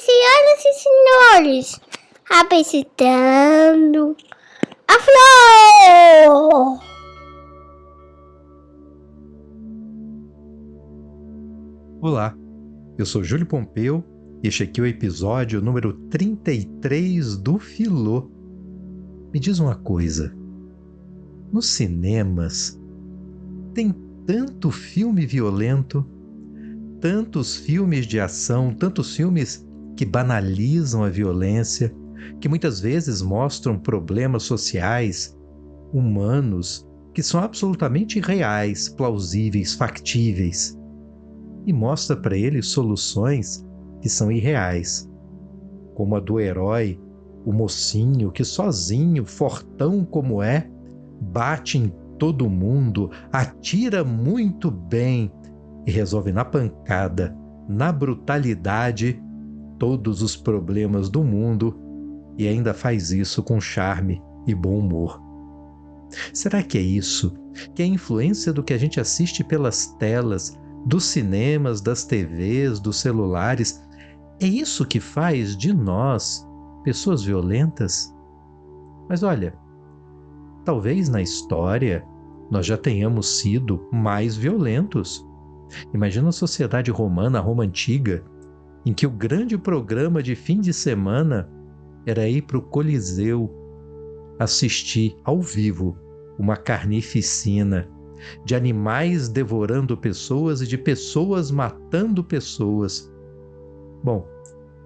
senhoras e senhores, apresentando a Flor! Olá, eu sou Júlio Pompeu e este aqui é o episódio número 33 do Filô. Me diz uma coisa, nos cinemas tem tanto filme violento, tantos filmes de ação, tantos filmes que banalizam a violência, que muitas vezes mostram problemas sociais, humanos, que são absolutamente reais, plausíveis, factíveis, e mostra para eles soluções que são irreais, como a do herói, o mocinho que sozinho, fortão como é, bate em todo mundo, atira muito bem e resolve na pancada, na brutalidade, todos os problemas do mundo e ainda faz isso com charme e bom humor. Será que é isso? Que é a influência do que a gente assiste pelas telas, dos cinemas, das TVs, dos celulares, é isso que faz de nós pessoas violentas? Mas olha, talvez na história nós já tenhamos sido mais violentos. Imagina a sociedade romana, a Roma antiga, em que o grande programa de fim de semana era ir para o Coliseu assistir ao vivo uma carnificina de animais devorando pessoas e de pessoas matando pessoas. Bom,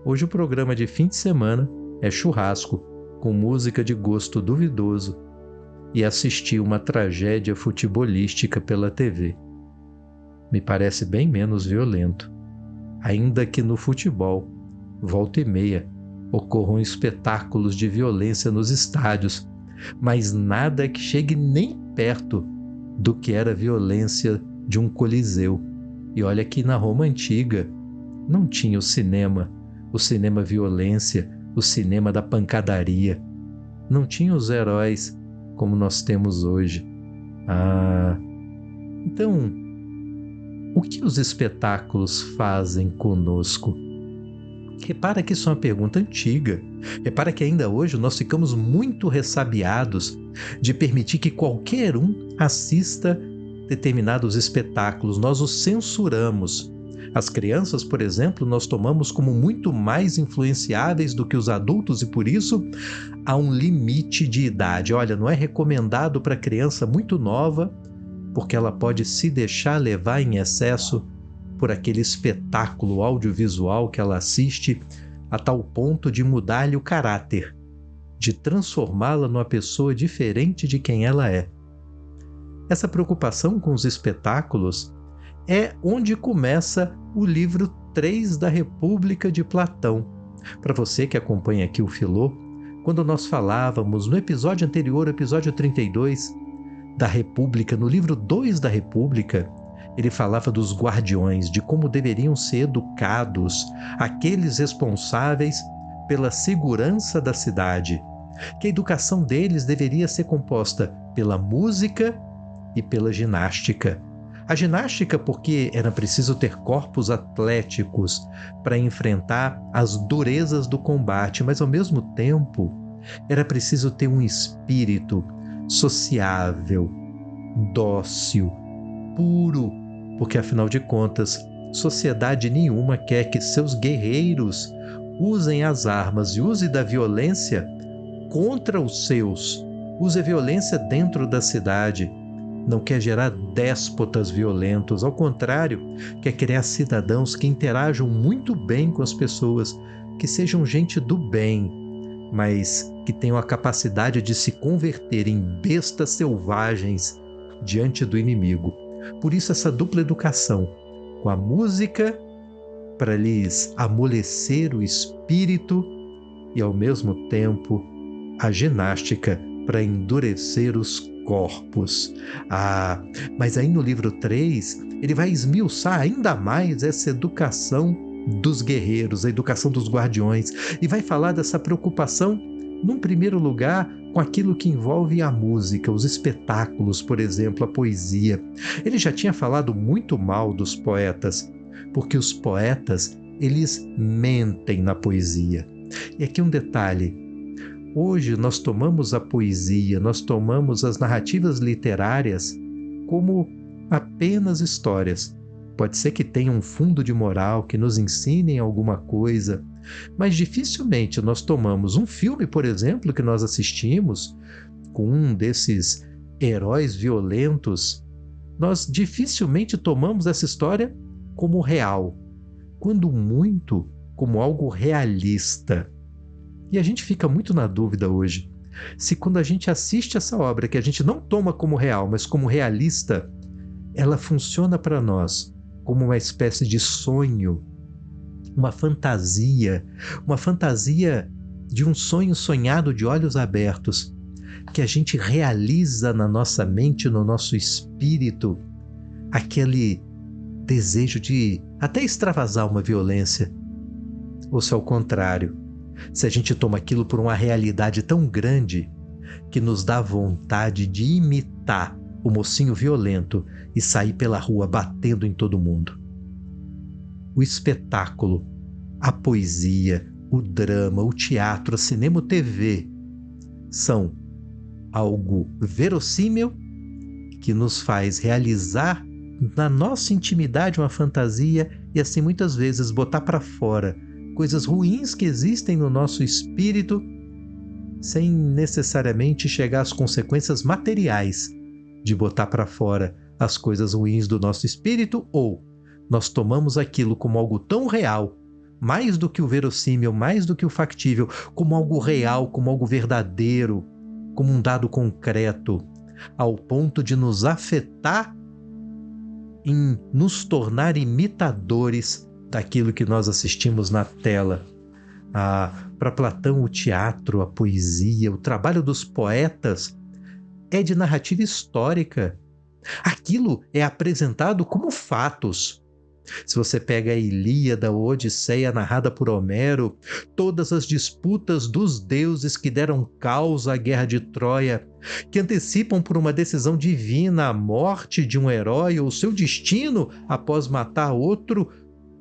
hoje o programa de fim de semana é churrasco com música de gosto duvidoso e assistir uma tragédia futebolística pela TV. Me parece bem menos violento, ainda que no futebol, volta e meia, ocorram espetáculos de violência nos estádios, mas nada que chegue nem perto do que era a violência de um coliseu. E olha que na Roma antiga não tinha o cinema violência, o cinema da pancadaria. Não tinha os heróis como nós temos hoje. Então, o que os espetáculos fazem conosco? Repara que isso é uma pergunta antiga. Repara que ainda hoje nós ficamos muito ressabiados de permitir que qualquer um assista determinados espetáculos. Nós os censuramos. As crianças, por exemplo, nós tomamos como muito mais influenciáveis do que os adultos e por isso há um limite de idade. Olha, não é recomendado para criança muito nova porque ela pode se deixar levar em excesso por aquele espetáculo audiovisual que ela assiste a tal ponto de mudar-lhe o caráter, de transformá-la numa pessoa diferente de quem ela é. Essa preocupação com os espetáculos é onde começa o livro 3 da República de Platão. Para você que acompanha aqui o Filô, quando nós falávamos no episódio anterior, episódio 32, da República, no livro 2 da República, ele falava dos guardiões, de como deveriam ser educados aqueles responsáveis pela segurança da cidade, que a educação deles deveria ser composta pela música e pela ginástica. A ginástica porque era preciso ter corpos atléticos para enfrentar as durezas do combate, mas ao mesmo tempo era preciso ter um espírito sociável, dócil, puro, porque afinal de contas, sociedade nenhuma quer que seus guerreiros usem as armas e use da violência contra os seus. Use a violência dentro da cidade. Não quer gerar déspotas violentos, ao contrário, quer criar cidadãos que interajam muito bem com as pessoas, que sejam gente do bem, mas que tenham a capacidade de se converter em bestas selvagens diante do inimigo. Por isso essa dupla educação, com a música para lhes amolecer o espírito e ao mesmo tempo a ginástica para endurecer os corpos. Mas aí no livro 3 ele vai esmiuçar ainda mais essa educação dos guerreiros, a educação dos guardiões, e vai falar dessa preocupação, num primeiro lugar, com aquilo que envolve a música, os espetáculos, por exemplo, a poesia. Ele já tinha falado muito mal dos poetas, porque os poetas eles mentem na poesia. E aqui um detalhe: hoje nós tomamos a poesia, nós tomamos as narrativas literárias como apenas histórias. Pode ser que tenha um fundo de moral, que nos ensinem alguma coisa, mas dificilmente nós tomamos um filme, por exemplo, que nós assistimos, com um desses heróis violentos, nós dificilmente tomamos essa história como real, quando muito como algo realista. E a gente fica muito na dúvida hoje, se quando a gente assiste essa obra, que a gente não toma como real, mas como realista, ela funciona para nós como uma espécie de sonho, uma fantasia de um sonho sonhado de olhos abertos, que a gente realiza na nossa mente, no nosso espírito, aquele desejo de até extravasar uma violência. Ou se ao contrário, se a gente toma aquilo por uma realidade tão grande que nos dá vontade de imitar o mocinho violento e sair pela rua batendo em todo mundo. O espetáculo, a poesia, o drama, o teatro, o cinema, a TV são algo verossímil que nos faz realizar na nossa intimidade uma fantasia e assim muitas vezes botar para fora coisas ruins que existem no nosso espírito sem necessariamente chegar às consequências materiais de botar para fora as coisas ruins do nosso espírito, ou nós tomamos aquilo como algo tão real, mais do que o verossímil, mais do que o factível, como algo real, como algo verdadeiro, como um dado concreto, ao ponto de nos afetar em nos tornar imitadores daquilo que nós assistimos na tela. Para Platão, o teatro, a poesia, o trabalho dos poetas é de narrativa histórica. Aquilo é apresentado como fatos. Se você pega a Ilíada, a Odisseia narrada por Homero, todas as disputas dos deuses que deram causa à guerra de Troia, que antecipam por uma decisão divina a morte de um herói ou seu destino após matar outro,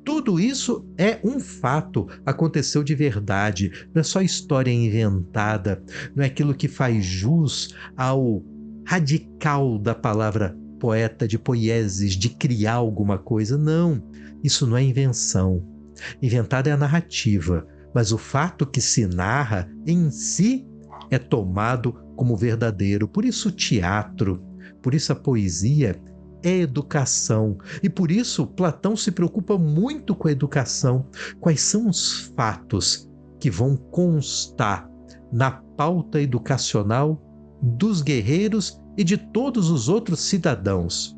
tudo isso é um fato, aconteceu de verdade, não é só história inventada, não é aquilo que faz jus ao radical da palavra poeta, de poieses, de criar alguma coisa. Não, isso não é invenção. Inventada é a narrativa, mas o fato que se narra em si é tomado como verdadeiro. Por isso o teatro, por isso a poesia é educação. E por isso Platão se preocupa muito com a educação. Quais são os fatos que vão constar na pauta educacional dos guerreiros e de todos os outros cidadãos?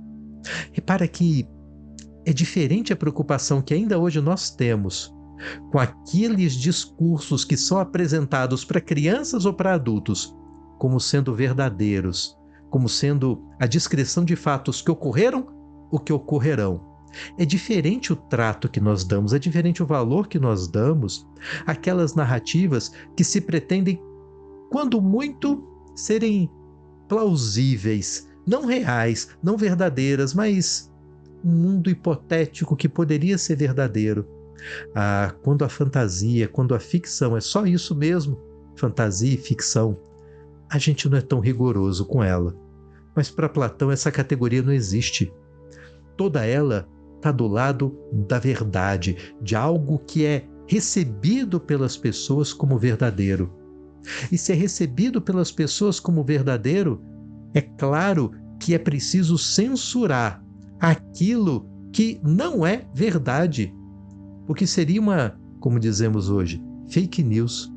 Repara que é diferente a preocupação que ainda hoje nós temos com aqueles discursos que são apresentados para crianças ou para adultos como sendo verdadeiros, como sendo a descrição de fatos que ocorreram ou que ocorrerão. É diferente o trato que nós damos, é diferente o valor que nós damos àquelas narrativas que se pretendem, quando muito, serem plausíveis, não reais, não verdadeiras, mas um mundo hipotético que poderia ser verdadeiro. Quando a fantasia, quando a ficção é só isso mesmo, fantasia e ficção, a gente não é tão rigoroso com ela. Mas para Platão essa categoria não existe. Toda ela está do lado da verdade, de algo que é recebido pelas pessoas como verdadeiro. E se é recebido pelas pessoas como verdadeiro, é claro que é preciso censurar aquilo que não é verdade, porque seria uma, como dizemos hoje, fake news.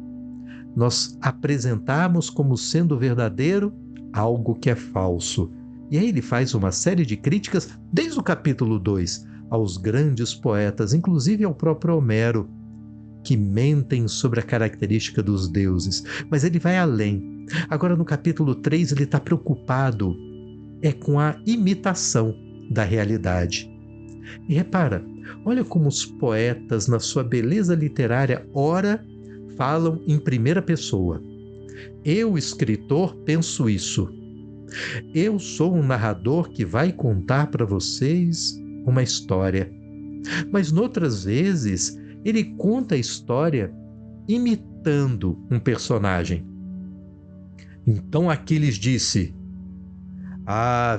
Nós apresentarmos como sendo verdadeiro algo que é falso. E aí ele faz uma série de críticas, desde o capítulo 2, aos grandes poetas, inclusive ao próprio Homero, que mentem sobre a característica dos deuses. Mas ele vai além. Agora no capítulo 3 ele está preocupado com a imitação da realidade. E repara, olha como os poetas, na sua beleza literária, ora falam em primeira pessoa. Eu, escritor, penso isso. Eu sou um narrador que vai contar para vocês uma história. Mas noutras vezes ele conta a história imitando um personagem. Então Aquiles disse: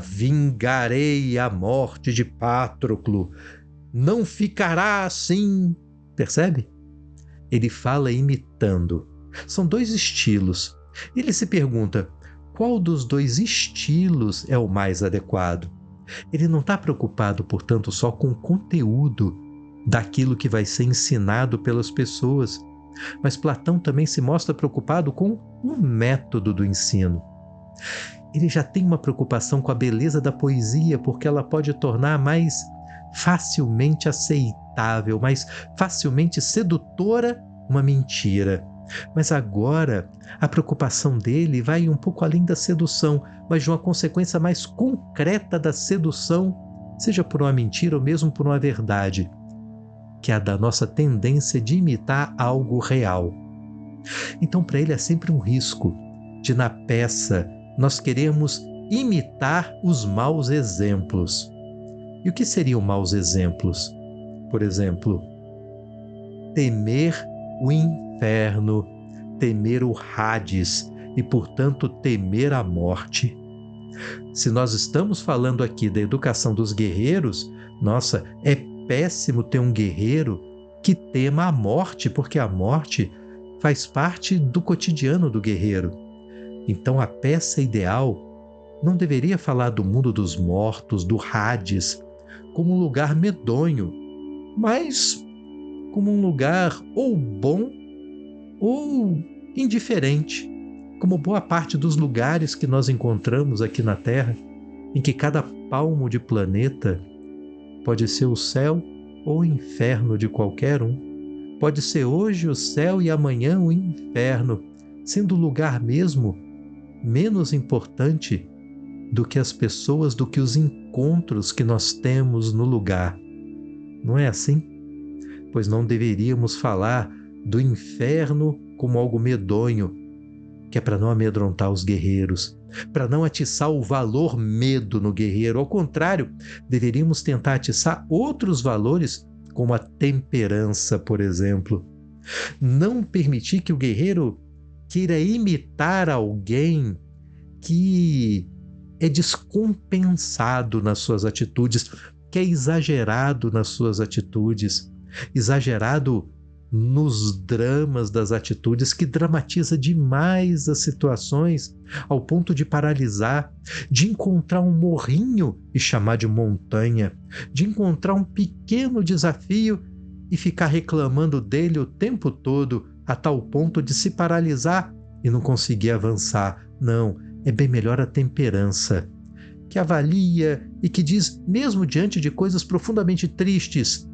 vingarei a morte de Patroclo, não ficará assim. Percebe? Ele fala imitando. São dois estilos. Ele se pergunta: qual dos dois estilos é o mais adequado? Ele não está preocupado, portanto, só com o conteúdo daquilo que vai ser ensinado pelas pessoas, mas Platão também se mostra preocupado com o método do ensino. Ele já tem uma preocupação com a beleza da poesia, porque ela pode tornar mais facilmente aceitável, mais facilmente sedutora uma mentira. Mas agora a preocupação dele vai um pouco além da sedução, mas de uma consequência mais concreta da sedução, seja por uma mentira ou mesmo por uma verdade, que é a da nossa tendência de imitar algo real. Então, para ele é sempre um risco de, na peça, nós queremos imitar os maus exemplos. E o que seriam maus exemplos? Por exemplo, temer o inferno, temer o Hades e, portanto, temer a morte. Se nós estamos falando aqui da educação dos guerreiros, nossa, é péssimo ter um guerreiro que tema a morte, porque a morte faz parte do cotidiano do guerreiro. Então a peça ideal não deveria falar do mundo dos mortos, do Hades, como um lugar medonho, mas como um lugar ou bom ou indiferente, como boa parte dos lugares que nós encontramos aqui na Terra, em que cada palmo de planeta pode ser o céu ou o inferno de qualquer um. Pode ser hoje o céu e amanhã o inferno, sendo o lugar mesmo menos importante do que as pessoas, do que os encontros que nós temos no lugar. Não é assim? Pois não deveríamos falar do inferno como algo medonho, que é para não amedrontar os guerreiros, para não atiçar o valor medo no guerreiro. Ao contrário, deveríamos tentar atiçar outros valores, como a temperança, por exemplo. Não permitir que o guerreiro queira imitar alguém que é descompensado nas suas atitudes, que é exagerado nas suas atitudes, exagerado nos dramas das atitudes, que dramatiza demais as situações ao ponto de paralisar, de encontrar um morrinho e chamar de montanha, de encontrar um pequeno desafio e ficar reclamando dele o tempo todo, a tal ponto de se paralisar e não conseguir avançar. Não, é bem melhor a temperança, que avalia e que diz, mesmo diante de coisas profundamente tristes,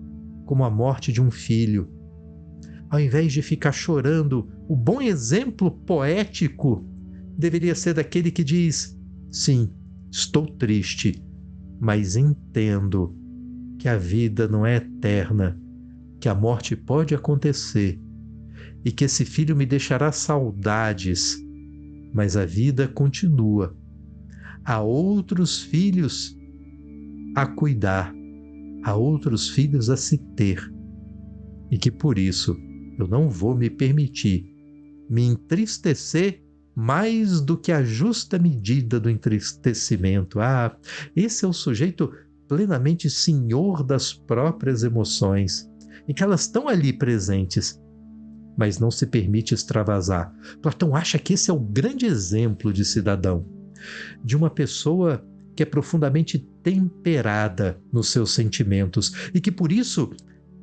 como a morte de um filho, ao invés de ficar chorando, o bom exemplo poético deveria ser daquele que diz: sim, estou triste, mas entendo que a vida não é eterna, que a morte pode acontecer e que esse filho me deixará saudades, mas a vida continua. Há outros filhos a cuidar, há outros filhos a se ter, e que por isso eu não vou me permitir me entristecer mais do que a justa medida do entristecimento. Esse é o sujeito plenamente senhor das próprias emoções, em que elas estão ali presentes, mas não se permite extravasar. Platão acha que esse é o grande exemplo de cidadão, de uma pessoa que é profundamente temperada nos seus sentimentos e que, por isso,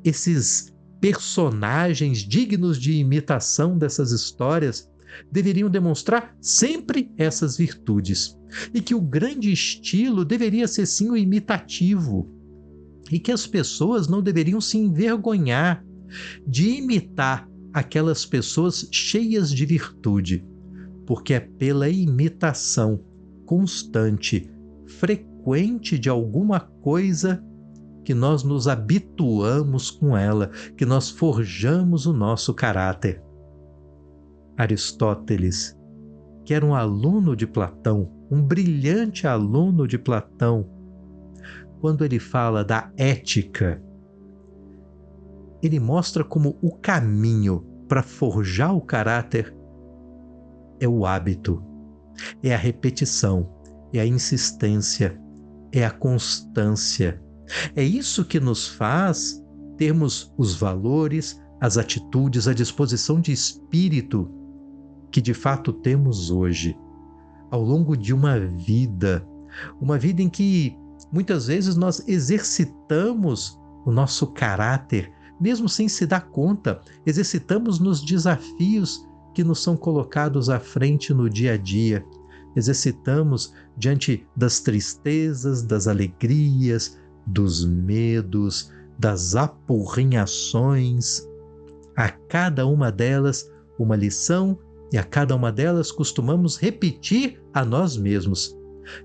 esses personagens dignos de imitação dessas histórias deveriam demonstrar sempre essas virtudes, e que o grande estilo deveria ser sim o imitativo, e que as pessoas não deveriam se envergonhar de imitar aquelas pessoas cheias de virtude, porque é pela imitação constante, frequente de alguma coisa que nós nos habituamos com ela, que nós forjamos o nosso caráter. Aristóteles, que era um aluno de Platão, um brilhante aluno de Platão, quando ele fala da ética, ele mostra como o caminho para forjar o caráter é o hábito, é a repetição, é a insistência, é a constância. É isso que nos faz termos os valores, as atitudes, a disposição de espírito que de fato temos hoje, ao longo de uma vida em que muitas vezes nós exercitamos o nosso caráter, mesmo sem se dar conta, exercitamos nos desafios que nos são colocados à frente no dia a dia, exercitamos diante das tristezas, das alegrias, dos medos, das apurrinhações. A cada uma delas uma lição, e a cada uma delas costumamos repetir a nós mesmos.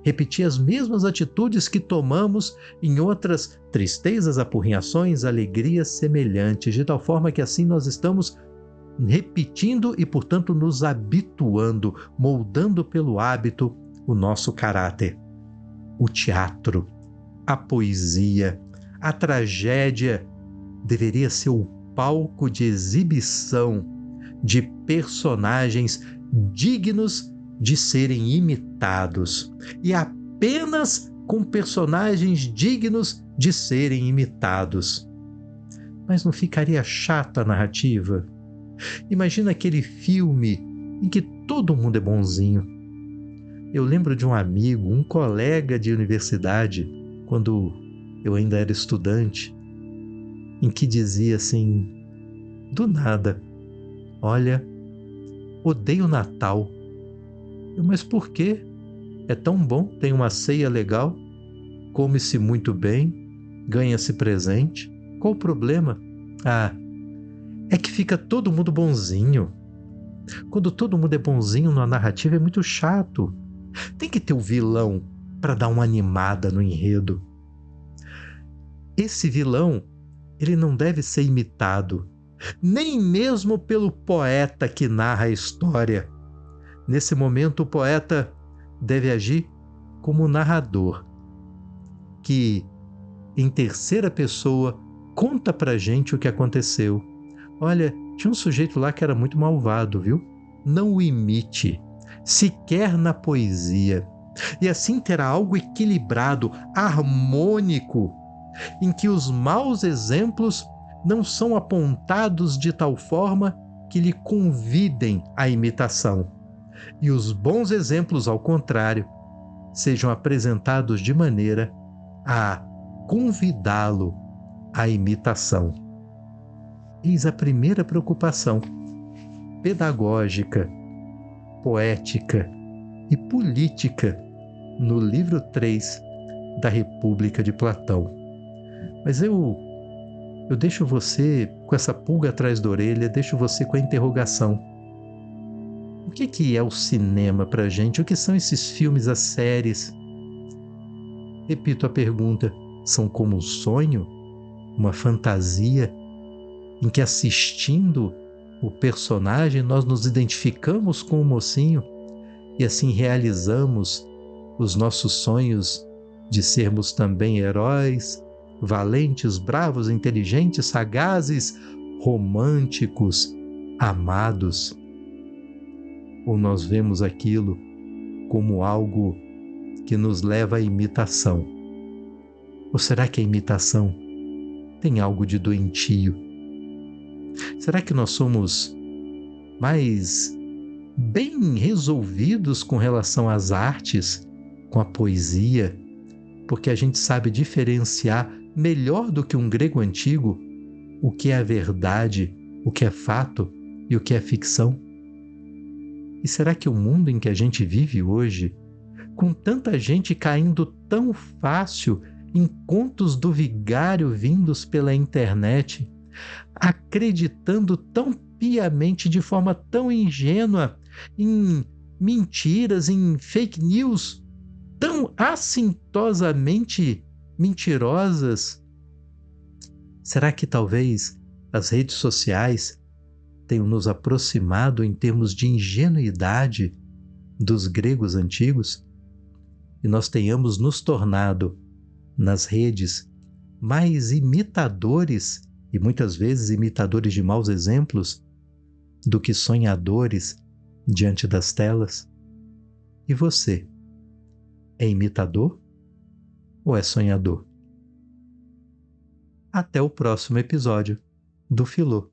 Repetir as mesmas atitudes que tomamos em outras tristezas, apurrinhações, alegrias semelhantes, de tal forma que assim nós estamos repetindo e, portanto, nos habituando, moldando pelo hábito o nosso caráter. O teatro, a poesia, a tragédia deveria ser o palco de exibição de personagens dignos de serem imitados, e apenas com personagens dignos de serem imitados. Mas não ficaria chata a narrativa? Imagina aquele filme em que todo mundo é bonzinho. Eu lembro de um amigo, um colega de universidade, quando eu ainda era estudante, em que dizia assim, do nada: olha, odeio Natal. Mas por quê? É tão bom, tem uma ceia legal, come-se muito bem, ganha-se presente. Qual o problema? É que fica todo mundo bonzinho. Quando todo mundo é bonzinho na narrativa é muito chato. Tem que ter o vilão para dar uma animada no enredo. Esse vilão, ele não deve ser imitado, nem mesmo pelo poeta que narra a história. Nesse momento, o poeta deve agir como narrador, que, em terceira pessoa, conta pra gente o que aconteceu. Olha, tinha um sujeito lá que era muito malvado, viu? Não o imite, sequer na poesia. E assim terá algo equilibrado, harmônico, em que os maus exemplos não são apontados de tal forma que lhe convidem à imitação, e os bons exemplos, ao contrário, sejam apresentados de maneira a convidá-lo à imitação. Eis a primeira preocupação pedagógica, poética e política no livro 3 da República de Platão. Mas eu deixo você com essa pulga atrás da orelha, deixo você com a interrogação. O que é o cinema pra gente? O que são esses filmes, as séries? Repito a pergunta, são como um sonho? Uma fantasia? Em que, assistindo o personagem, nós nos identificamos com o mocinho e assim realizamos os nossos sonhos de sermos também heróis, valentes, bravos, inteligentes, sagazes, românticos, amados? Ou nós vemos aquilo como algo que nos leva à imitação? Ou será que a imitação tem algo de doentio? Será que nós somos mais bem resolvidos com relação às artes, com a poesia, porque a gente sabe diferenciar melhor do que um grego antigo o que é a verdade, o que é fato e o que é ficção? E será que o mundo em que a gente vive hoje, com tanta gente caindo tão fácil em contos do vigário vindos pela internet, acreditando tão piamente, de forma tão ingênua, em mentiras, em fake news, tão assintosamente mentirosas? Será que talvez as redes sociais tenham nos aproximado em termos de ingenuidade dos gregos antigos? E nós tenhamos nos tornado, nas redes, mais imitadores e muitas vezes imitadores de maus exemplos do que sonhadores diante das telas. E você? É imitador ou é sonhador? Até o próximo episódio do Filô.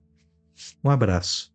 Um abraço.